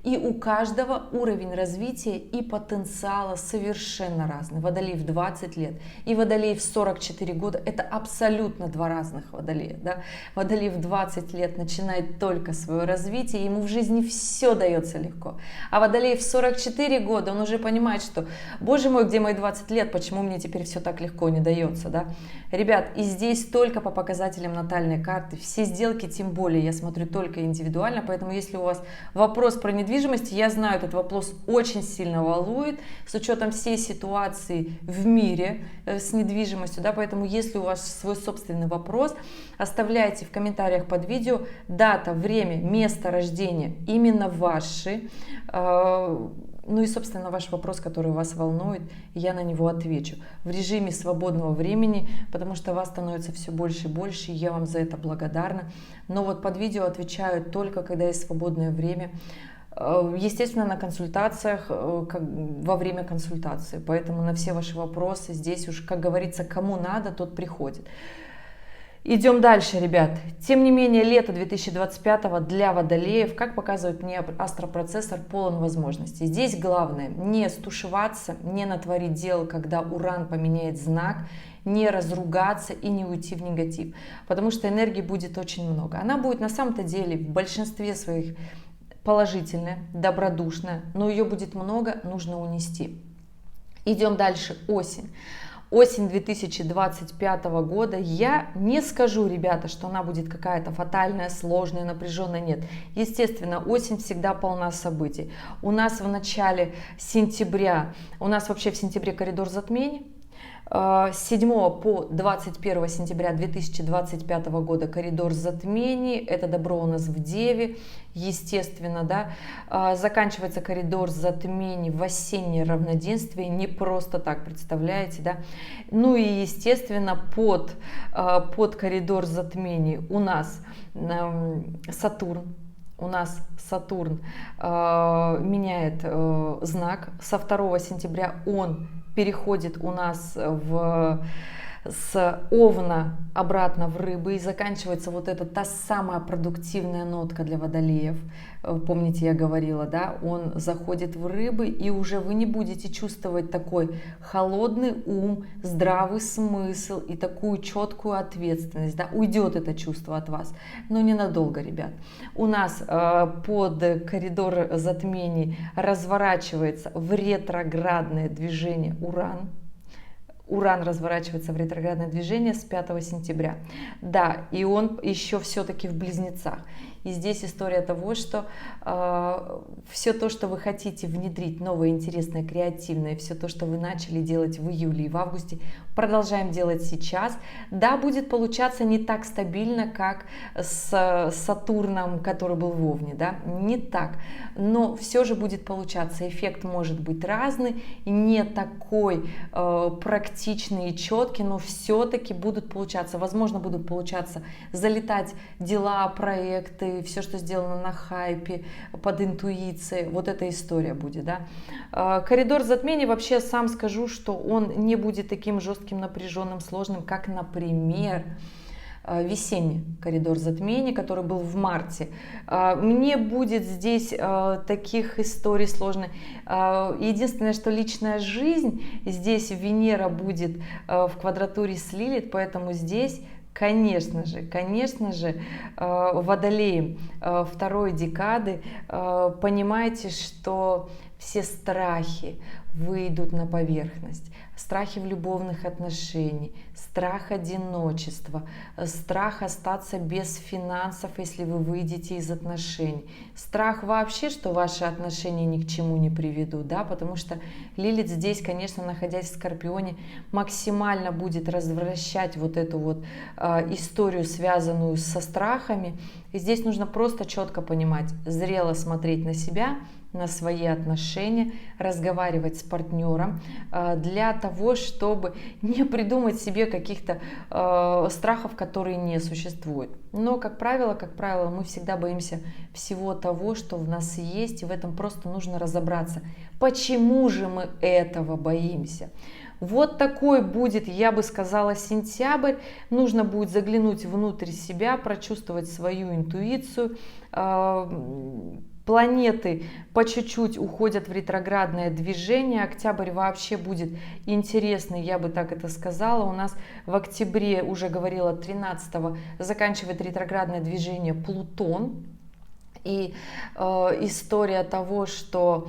И у каждого уровень развития и потенциала совершенно разный. Водолей в 20 лет и водолей в 44 года – это абсолютно два разных водолея. Да? Водолей в 20 лет начинает только свое развитие, ему в жизни все дается легко. А водолей в 44 года, он уже понимает, что, боже мой, где мои 20 лет, почему мне теперь все так легко не дается. Да? Ребят, и здесь только по показателям натальной карты, все сделки тем более, я смотрю только индивидуально, поэтому если у вас вопрос про недвижимость, недвижимости, я знаю, этот вопрос очень сильно волнует, с учетом всей ситуации в мире с недвижимостью, да, поэтому если у вас свой собственный вопрос, оставляйте в комментариях под видео дата, время, место рождения, именно ваши, ну и, собственно, ваш вопрос, который вас волнует, я на него отвечу в режиме свободного времени, потому что вас становится все больше и больше, и я вам за это благодарна. Но вот под видео отвечаю только, когда есть свободное время, естественно, на консультациях, во время консультации. Поэтому на все ваши вопросы здесь уж, как говорится, кому надо, тот приходит. Идем дальше, ребят. Тем не менее, лето 2025 для водолеев, как показывает мне астропроцессор, полон возможностей. Здесь главное не стушеваться, не натворить дел, когда Уран поменяет знак, не разругаться и не уйти в негатив, потому что энергии будет очень много. Она будет на самом-то деле в большинстве своих положительная, добродушная, но ее будет много, нужно унести. Идем дальше. Осень. Осень 2025 года. Я не скажу, ребята, что она будет какая-то фатальная, сложная, напряженная. Нет. Естественно, осень всегда полна событий. У нас в начале сентября, у нас вообще в сентябре коридор затмений. С 7 по 21 сентября 2025 года коридор затмений, это добро у нас в Деве, естественно, да, заканчивается коридор затмений в осеннее равноденствие, не просто так, представляете, да, ну и, естественно, под коридор затмений у нас Сатурн. У нас Сатурн меняет знак, со 2 сентября он переходит у нас с Овна обратно в Рыбы, и заканчивается вот эта та самая продуктивная нотка для водолеев. Помните, я говорила, да, он заходит в Рыбы, и уже вы не будете чувствовать такой холодный ум, здравый смысл и такую четкую ответственность, да, уйдет это чувство от вас, но ненадолго, ребят. У нас под коридор затмений разворачивается в ретроградное движение Уран. Уран разворачивается в ретроградное движение с 5 сентября. Да, и он еще все-таки в Близнецах. И здесь история того, что все то, что вы хотите внедрить, новое, интересное, креативное, все то, что вы начали делать в июле и в августе, продолжаем делать сейчас. Да, будет получаться не так стабильно, как с Сатурном, который был в Овне, да, не так. Но все же будет получаться. Эффект может быть разный, не такой практичный и четкий, но все-таки будут получаться. Возможно, будут получаться залетать дела, проекты, все, что сделано на хайпе, под интуицией, вот эта история будет, да. Коридор затмений, вообще сам скажу, что он не будет таким жестким, напряженным, сложным, как, например, весенний коридор затмений, который был в марте. Мне будет здесь таких историй сложных. Единственное, что личная жизнь, здесь Венера будет в квадратуре с Лилит, поэтому здесь конечно же, водолеи второй декады, понимаете, что все страхи выйдут на поверхность. Страхи в любовных отношениях, страх одиночества, страх остаться без финансов, если вы выйдете из отношений. Страх вообще, что ваши отношения ни к чему не приведут, да, потому что Лилит здесь, конечно, находясь в Скорпионе, максимально будет развращать вот эту вот историю, связанную со страхами. И здесь нужно просто четко понимать, зрело смотреть на себя, на свои отношения, разговаривать с партнером для того, чтобы не придумать себе каких-то страхов, которые не существуют. Но, как правило, мы всегда боимся всего того, что в нас есть, и в этом просто нужно разобраться. Почему же мы этого боимся? Вот такой будет, я бы сказала, сентябрь. Нужно будет заглянуть внутрь себя, прочувствовать свою интуицию. Планеты по чуть-чуть уходят в ретроградное движение. Октябрь вообще будет интересный, я бы так это сказала. У нас в октябре, уже говорила, 13-го заканчивает ретроградное движение Плутон. И история того, что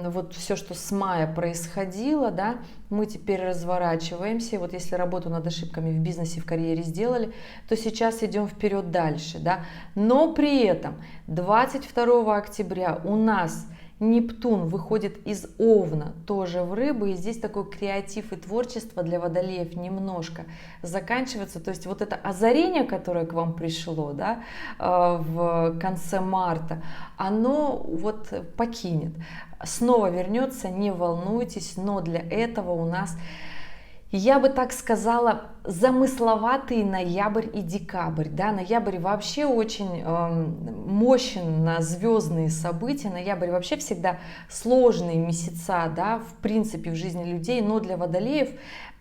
вот все, что с мая происходило, да, мы теперь разворачиваемся. И вот если работу над ошибками в бизнесе, в карьере сделали, то сейчас идем вперед дальше, да. Но при этом 22 октября у нас Нептун выходит из Овна тоже в Рыбы, и здесь такой креатив и творчество для водолеев немножко заканчивается. То есть вот это озарение, которое к вам пришло, да, в конце марта, оно вот покинет, снова вернется, не волнуйтесь, но для этого у нас, я бы так сказала, замысловатый ноябрь и декабрь. Да? Ноябрь вообще очень мощен на звездные события. Ноябрь вообще всегда сложные месяца, да, в принципе, в жизни людей, но для водолеев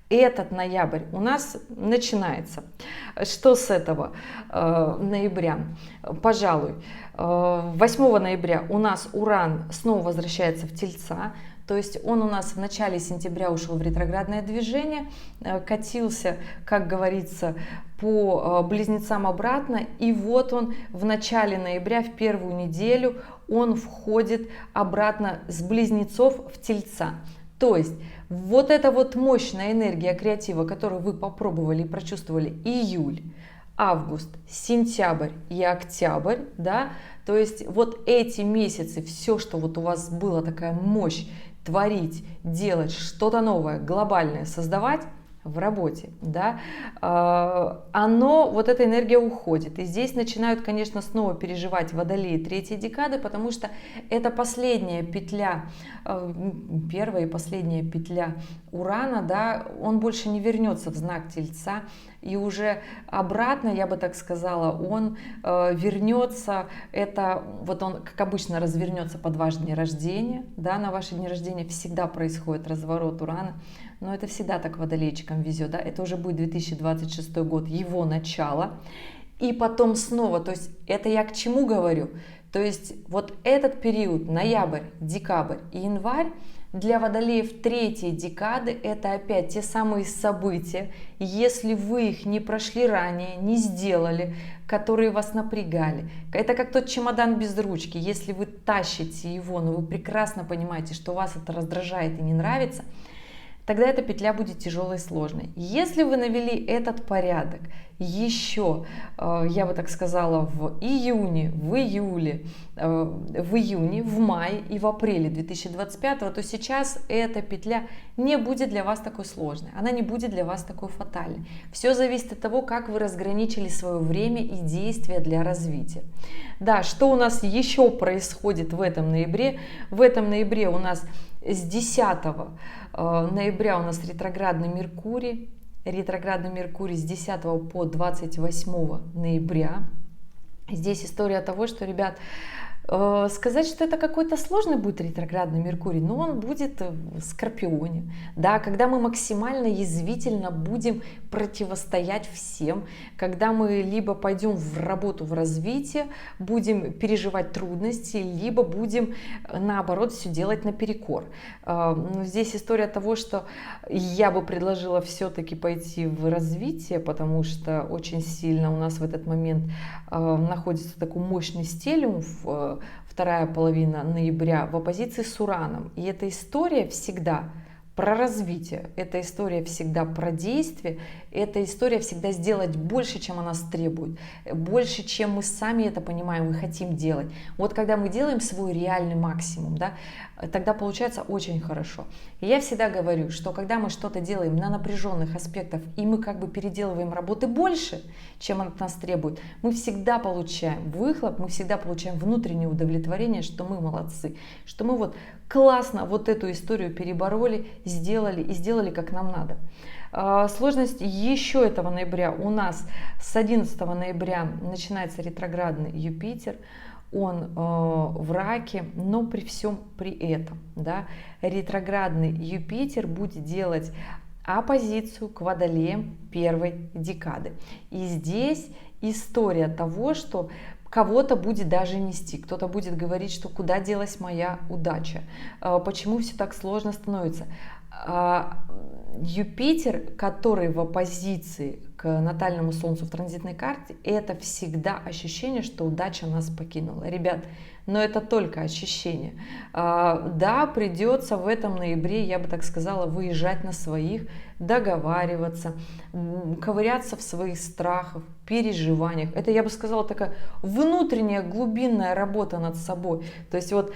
этот ноябрь у нас начинается. Что с этого ноября? Пожалуй, 8 ноября у нас Уран снова возвращается в Тельца. То есть он у нас в начале сентября ушел в ретроградное движение, катился, как говорится, по близнецам обратно. И вот он в начале ноября, в первую неделю, он входит обратно с близнецов в Тельца. То есть вот эта вот мощная энергия креатива, которую вы попробовали и прочувствовали июль, август, сентябрь и октябрь, да, то есть вот эти месяцы, все, что вот у вас была такая мощь, творить, делать что-то новое, глобальное, создавать в работе, да, оно, вот эта энергия уходит. И здесь начинают, конечно, снова переживать водолеи третьей декады, потому что это последняя петля, первая и последняя петля Урана, да, он больше не вернется в знак Тельца, и уже обратно, я бы так сказала, он вернется, это вот он, как обычно, развернется под ваш день рождения, да, на ваше день рождения всегда происходит разворот Урана, но это всегда так водолейчикам везет, да, это уже будет 2026 год, его начало, и потом снова, то есть это я к чему говорю, то есть вот этот период, ноябрь, декабрь и январь, для водолеев третьей декады это опять те самые события, если вы их не прошли ранее, не сделали, которые вас напрягали. Это как тот чемодан без ручки, если вы тащите его, но вы прекрасно понимаете, что вас это раздражает и не нравится, тогда эта петля будет тяжелой и сложной. Если вы навели этот порядок еще, я бы так сказала, в июне, в июле, в мае и в апреле 2025, то сейчас эта петля не будет для вас такой сложной, она не будет для вас такой фатальной. Все зависит от того, как вы разграничили свое время и действия для развития. Да, что у нас еще происходит в этом ноябре? В этом ноябре у нас с 10 ноября у нас ретроградный Меркурий. Ретроградный Меркурий с 10 по 28 ноября. Здесь история того, что, ребят, сказать, что это какой-то сложный будет ретроградный Меркурий, но он будет в Скорпионе, да, когда мы максимально язвительно будем противостоять всем, когда мы либо пойдем в работу, в развитие, будем переживать трудности, либо будем, наоборот, все делать наперекор. Здесь история того, что я бы предложила все-таки пойти в развитие, потому что очень сильно у нас в этот момент находится такой мощный стелиум, вторая половина ноября, в оппозиции с Ураном. И эта история всегда про развитие, эта история всегда про действие, эта история всегда сделать больше, чем она нас требует, больше, чем мы сами это понимаем и хотим делать. Вот когда мы делаем свой реальный максимум, да, тогда получается очень хорошо. И я всегда говорю, что когда мы что-то делаем на напряженных аспектах, и мы как бы переделываем работы больше, чем она от нас требует, мы всегда получаем выхлоп, мы всегда получаем внутреннее удовлетворение, что мы молодцы, что мы вот классно вот эту историю перебороли, сделали и сделали как нам надо. Сложность еще этого ноября у нас с 11 ноября начинается ретроградный Юпитер, он в Раке, но при всем при этом, да, ретроградный Юпитер будет делать оппозицию к водолеям первой декады. И здесь история того, что кого-то будет даже нести, кто-то будет говорить, что куда делась моя удача, почему все так сложно становится. Юпитер, который в оппозиции к натальному Солнцу в транзитной карте, это всегда ощущение, что удача нас покинула. Ребят, но это только ощущение. Да, придется в этом ноябре, я бы так сказала, выезжать на своих, договариваться, ковыряться в своих страхах, переживаниях. Это, я бы сказала, такая внутренняя глубинная работа над собой. То есть вот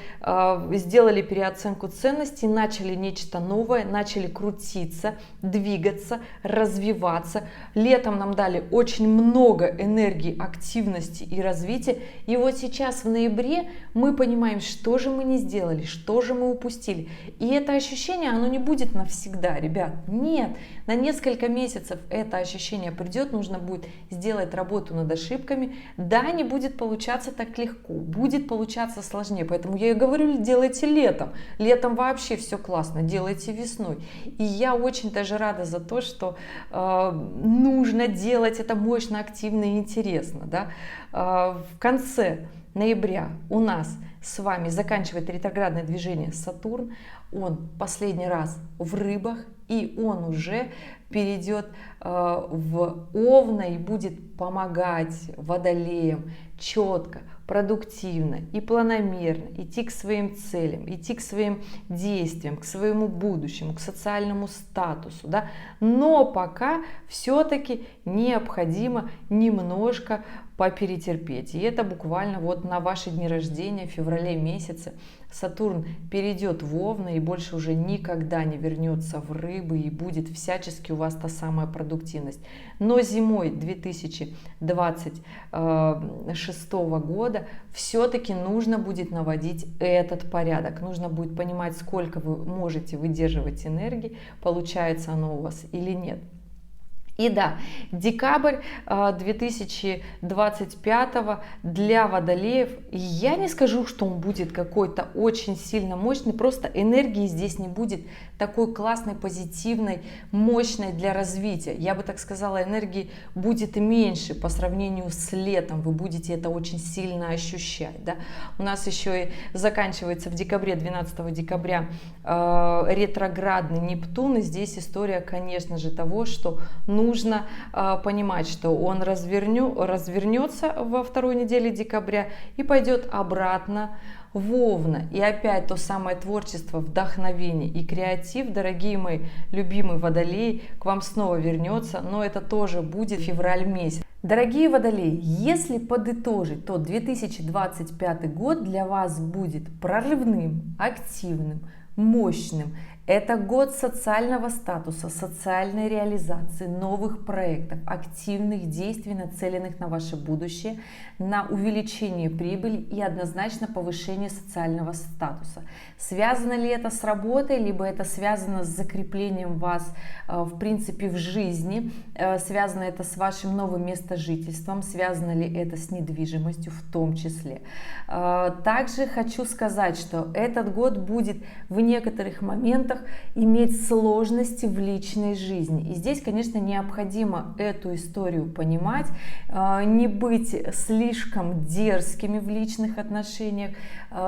сделали переоценку ценностей, начали нечто новое, начали крутиться, двигаться, развиваться. Летом нам дали очень много энергии, активности и развития. И вот сейчас в ноябре мы понимаем, что же мы не сделали, что же мы упустили. И это ощущение, оно не будет навсегда, ребят. Нет, на несколько месяцев это ощущение придет, нужно будет сделать работу над ошибками. Да, не будет получаться так легко, будет получаться сложнее. Поэтому я и говорю, делайте летом. Летом вообще все классно, делайте весной. И я очень даже рада за то, что нужно делать это мощно, активно и интересно. Да? В конце ноября у нас с вами заканчивает ретроградное движение Сатурн. Он последний раз в Рыбах, и он уже перейдет в Овна и будет помогать Водолеям четко, продуктивно и планомерно идти к своим целям, идти к своим действиям, к своему будущему, к социальному статусу. Да? Но пока все-таки необходимо немножко поперетерпеть. И это буквально вот на ваши дни рождения, в феврале месяце, Сатурн перейдет в Овна и больше уже никогда не вернется в Рыбы, и будет всячески у вас та самая продуктивность. Но зимой 2026 года все-таки нужно будет наводить этот порядок. Нужно будет понимать, сколько вы можете выдерживать энергии, получается оно у вас или нет. И да, декабрь 2025 для водолеев, я не скажу, что он будет какой-то очень сильно мощный, просто энергии здесь не будет такой классной, позитивной, мощной для развития. Я бы так сказала, энергии будет меньше по сравнению с летом, вы будете это очень сильно ощущать. Да? У нас еще и заканчивается в декабре, 12 декабря ретроградный Нептун, и здесь история, конечно же, того, что нужно понимать, что он развернется во второй неделе декабря и пойдет обратно в Овна. И опять то самое творчество, вдохновение и креатив, дорогие мои любимые водолеи, к вам снова вернется, но это тоже будет февраль месяц. Дорогие водолеи, если подытожить, то 2025 год для вас будет прорывным, активным, мощным. Это год социального статуса, социальной реализации, новых проектов, активных действий, нацеленных на ваше будущее, на увеличение прибыли и однозначно повышение социального статуса. Связано ли это с работой, либо это связано с закреплением вас, в принципе, в жизни, связано это с вашим новым местожительством, связано ли это с недвижимостью в том числе. Также хочу сказать, что этот год будет в некоторых моментах иметь сложности в личной жизни. И здесь, конечно, необходимо эту историю понимать, не быть слишком дерзкими в личных отношениях,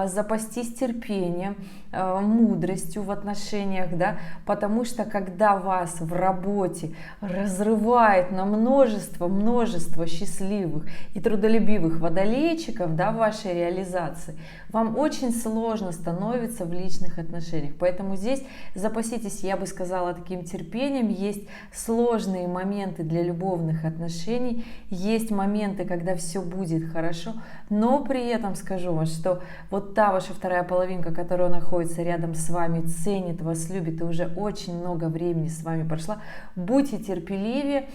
запастись терпением, мудростью в отношениях, да, потому что когда вас в работе разрывает на множество счастливых и трудолюбивых водолейчиков, да, в вашей реализации, вам очень сложно становится в личных отношениях. Поэтому здесь запаситесь, я бы сказала, таким терпением. Есть сложные моменты для любовных отношений, есть моменты, когда все будет хорошо, но при этом скажу вам, что вот та ваша вторая половинка, которая находится рядом с вами, ценит вас, любит и уже очень много времени с вами прошла. Будьте терпеливее,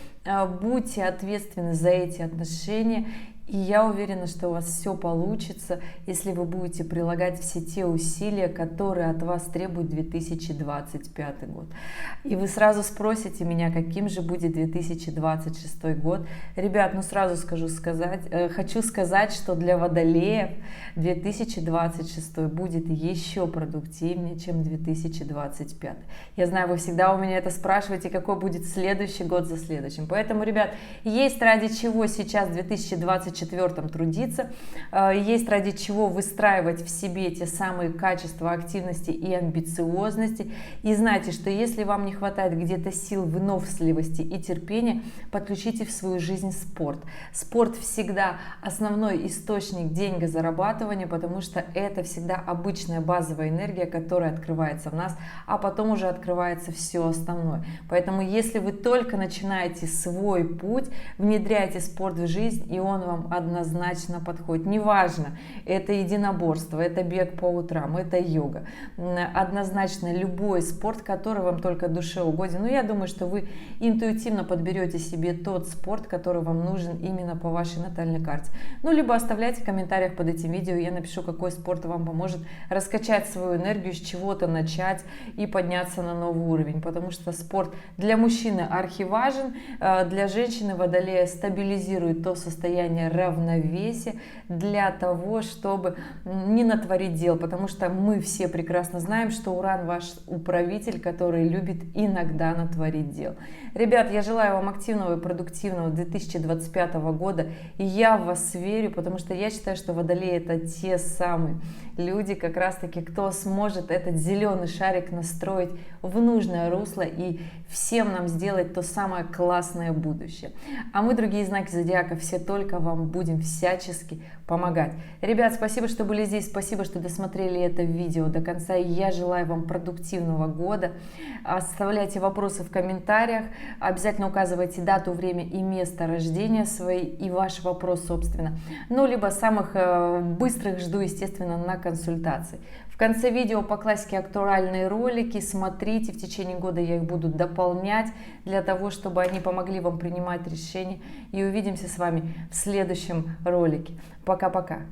будьте ответственны за эти отношения. И я уверена, что у вас все получится, если вы будете прилагать все те усилия, которые от вас требует 2025 год. И вы сразу спросите меня, каким же будет 2026 год. Ребят, ну сразу хочу сказать, что для водолеев 2026 будет еще продуктивнее, чем 2025. Я знаю, вы всегда у меня это спрашиваете, какой будет следующий год за следующим. Поэтому, ребят, есть ради чего сейчас 2026 24-м трудиться, есть ради чего выстраивать в себе те самые качества активности и амбициозности. И знайте, что если вам не хватает где-то сил, выносливости и терпения, подключите в свою жизнь спорт. Спорт всегда основной источник деньгозарабатывания, потому что это всегда обычная базовая энергия, которая открывается в нас, а потом уже открывается все остальное. Поэтому если вы только начинаете свой путь, внедряйте спорт в жизнь, и он вам однозначно подходит. Неважно, это единоборство, это бег по утрам, это йога. Однозначно любой спорт, который вам только душе угоден. Но я думаю, что вы интуитивно подберете себе тот спорт, который вам нужен именно по вашей натальной карте. Ну, либо оставляйте в комментариях под этим видео, я напишу, какой спорт вам поможет раскачать свою энергию, с чего-то начать и подняться на новый уровень. Потому что спорт для мужчины архиважен, для женщины Водолея стабилизирует то состояние равновесия для того, чтобы не натворить дел. Потому что мы все прекрасно знаем, что Уран ваш управитель, который любит иногда натворить дел. Ребят, я желаю вам активного и продуктивного 2025 года. И я в вас верю, потому что я считаю, что Водолеи — это те самые люди, как раз таки, кто сможет этот зеленый шарик настроить в нужное русло и всем нам сделать то самое классное будущее. А мы, другие знаки зодиака, все только вам будем всячески помогать. Ребят, спасибо, что были здесь, спасибо, что досмотрели это видео до конца. И я желаю вам продуктивного года. Оставляйте вопросы в комментариях, обязательно указывайте дату, время и место рождения свои и ваш вопрос, собственно. Ну, либо самых быстрых жду, естественно, на консультации. В конце видео по классике актуальные ролики, смотрите, в течение года я их буду дополнять для того, чтобы они помогли вам принимать решения. И увидимся с вами в следующем ролике. Пока-пока.